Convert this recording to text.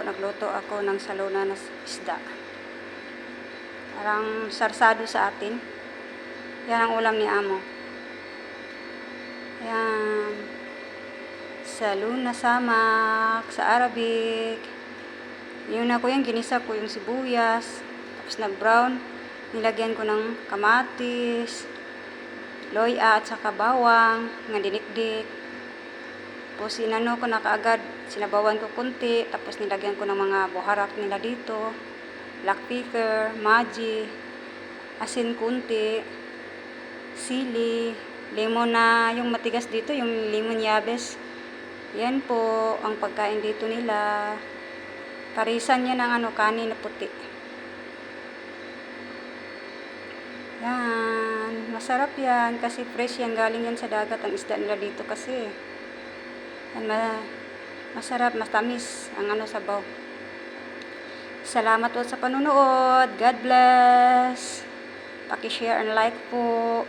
nagluto ako ng saluna na isda. Parang sarsado sa atin. Yan ang ulam ni Amo. Yan. Saluna samak sa Arabic. Yun ako yan, ginisa ko yung sibuyas. Tapos nag-brown. Nilagyan ko ng kamatis, loya at saka bawang, nga dinikdik. Tapos inano ko na kaagad, sinabawan ko kunti. Tapos nilagyan ko ng mga buharak nila dito. Black pepper, maji, asin kunti, sili, lemon na yung matigas dito, yung lemon yabes. Yan po ang pagkain dito nila. Parisan yan ng kanin na puti. Yan, masarap yan kasi fresh yan, galing yan sa dagat ang isda nila dito kasi. Yan, masarap, matamis ang sabaw. Salamat po sa panunood. God bless. Paki-share and like po.